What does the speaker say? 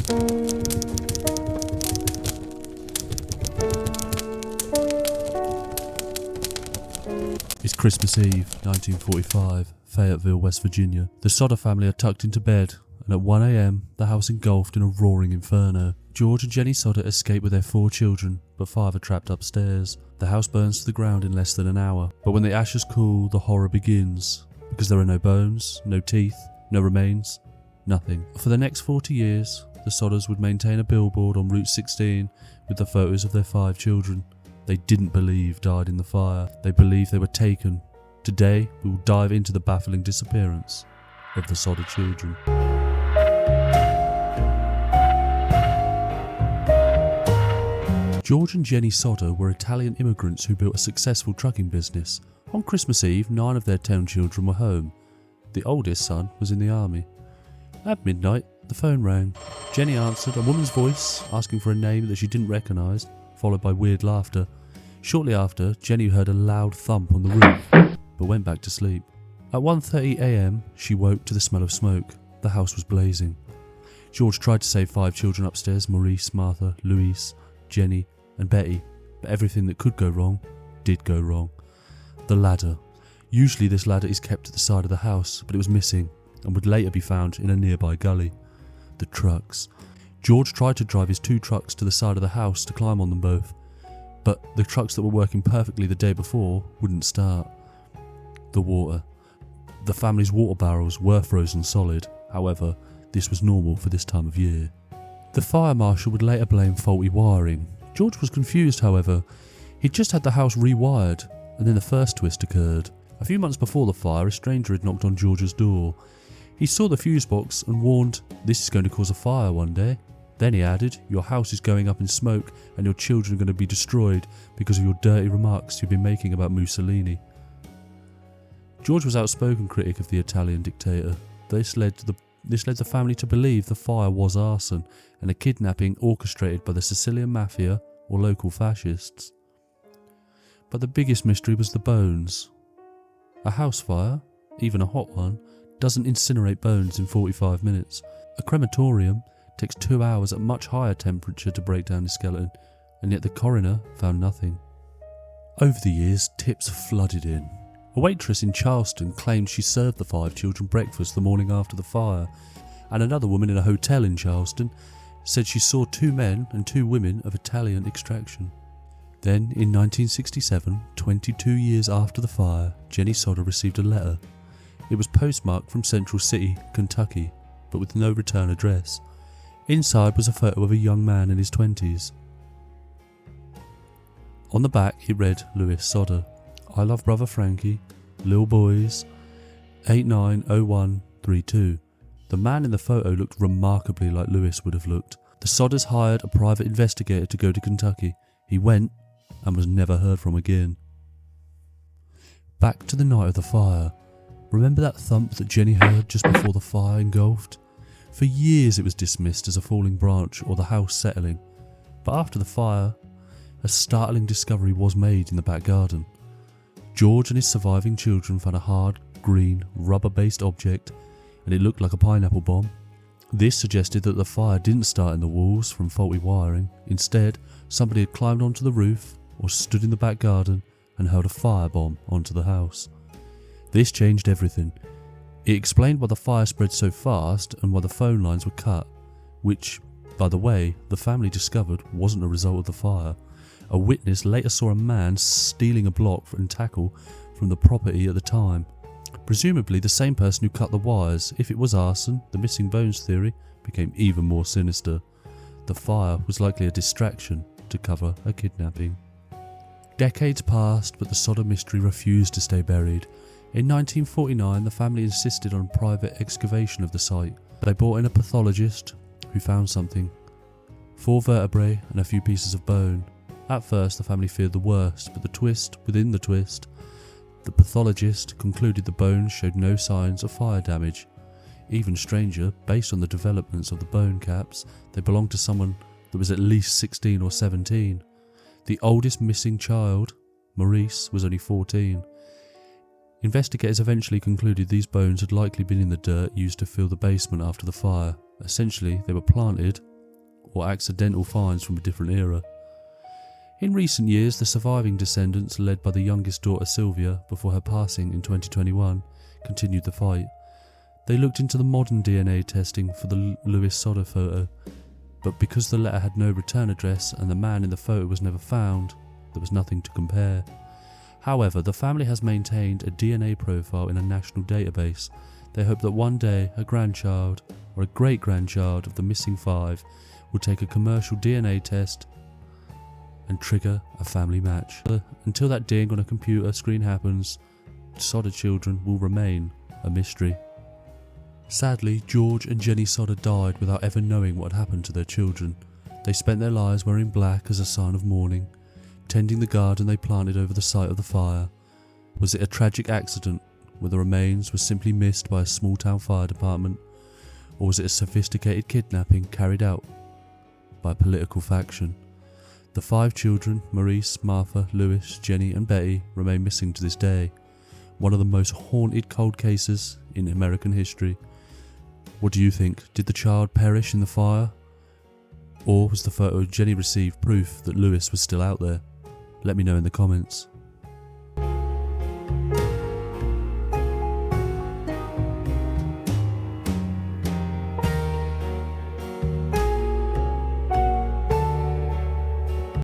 It's Christmas Eve, 1945, Fayetteville, West Virginia. The Sodder family are tucked into bed, and at 1 a.m, the house engulfed in a roaring inferno. George and Jennie Sodder escape with their 4 children, but 5 are trapped upstairs. The house burns to the ground in less than an hour, but when the ashes cool, the horror begins, because there are no bones, no teeth, no remains, nothing. For the next 40 years, the Sodders would maintain a billboard on Route 16 with the photos of their 5 children. They didn't believe died in the fire. They believed they were taken. Today, we will dive into the baffling disappearance of the Sodder children. George and Jennie Sodder were Italian immigrants who built a successful trucking business. On Christmas Eve, 9 of their 10 children were home. The oldest son was in the army. At midnight, the phone rang. Jennie answered, a woman's voice asking for a name that she didn't recognise, followed by weird laughter. Shortly after, Jennie heard a loud thump on the roof, but went back to sleep. At 1:30 a.m, she woke to the smell of smoke. The house was blazing. George tried to save 5 children upstairs, Maurice, Martha, Louise, Jennie and Betty, but everything that could go wrong did go wrong. The ladder. Usually this ladder is kept at the side of the house, but it was missing and would later be found in a nearby gully. The trucks. George tried to drive his 2 trucks to the side of the house to climb on them both, but the trucks that were working perfectly the day before wouldn't start. The water. The family's water barrels were frozen solid, however, this was normal for this time of year. The fire marshal would later blame faulty wiring. George was confused, however. He'd just had the house rewired, and then the first twist occurred. A few months before the fire, a stranger had knocked on George's door. He saw the fuse box and warned, "This is going to cause a fire one day." Then he added, "Your house is going up in smoke and your children are going to be destroyed because of your dirty remarks you've been making about Mussolini." George was an outspoken critic of the Italian dictator. This led the family to believe the fire was arson and a kidnapping orchestrated by the Sicilian mafia or local fascists. But the biggest mystery was the bones. A house fire, even a hot one, doesn't incinerate bones in 45 minutes. A crematorium takes 2 hours at much higher temperature to break down the skeleton, and yet the coroner found nothing. Over the years, tips flooded in. A waitress in Charleston claimed she served the 5 children breakfast the morning after the fire, and another woman in a hotel in Charleston said she saw 2 men and 2 women of Italian extraction. Then, in 1967, 22 years after the fire, Jennie Sodder received a letter. It was postmarked from Central City, Kentucky, but with no return address. Inside was a photo of a young man in his 20s. On the back it read Louis Sodder, "I love brother Frankie, Lil Boys, 890132. The man in the photo looked remarkably like Louis would have looked. The Sodders hired a private investigator to go to Kentucky. He went and was never heard from again. Back to the night of the fire. Remember that thump that Jennie heard just before the fire engulfed? For years it was dismissed as a falling branch or the house settling, but after the fire, a startling discovery was made in the back garden. George and his surviving children found a hard, green, rubber-based object, and it looked like a pineapple bomb. This suggested that the fire didn't start in the walls from faulty wiring. Instead, somebody had climbed onto the roof or stood in the back garden and hurled a firebomb onto the house. This changed everything. It explained why the fire spread so fast and why the phone lines were cut, which, by the way, the family discovered wasn't a result of the fire. A witness later saw a man stealing a block and tackle from the property at the time. Presumably the same person who cut the wires. If it was arson, the missing bones theory became even more sinister. The fire was likely a distraction to cover a kidnapping. Decades passed, but the Sodder mystery refused to stay buried. In 1949, the family insisted on private excavation of the site. They brought in a pathologist who found something. 4 vertebrae and a few pieces of bone. At first, the family feared the worst, but the twist within the twist. The pathologist concluded the bones showed no signs of fire damage. Even stranger, based on the developments of the bone caps, they belonged to someone that was at least 16 or 17. The oldest missing child, Maurice, was only 14. Investigators eventually concluded these bones had likely been in the dirt used to fill the basement after the fire. Essentially, they were planted or accidental finds from a different era. In recent years, the surviving descendants, led by the youngest daughter Sylvia before her passing in 2021, continued the fight. They looked into the modern DNA testing for the Louis Sodder photo, but because the letter had no return address and the man in the photo was never found, there was nothing to compare. However, the family has maintained a DNA profile in a national database. They hope that one day a grandchild or a great-grandchild of the missing 5 will take a commercial DNA test and trigger a family match. Until that ding on a computer screen happens, Sodder children will remain a mystery. Sadly, George and Jennie Sodder died without ever knowing what had happened to their children. They spent their lives wearing black as a sign of mourning, tending the garden they planted over the site of the fire. Was it a tragic accident where the remains were simply missed by a small town fire department, or was it a sophisticated kidnapping carried out by a political faction? The 5 children, Maurice, Martha, Louis, Jennie and Betty, remain missing to this day. One of the most haunted cold cases in American history. What do you think? Did the child perish in the fire? Or was the photo Jennie received proof that Louis was still out there? Let me know in the comments.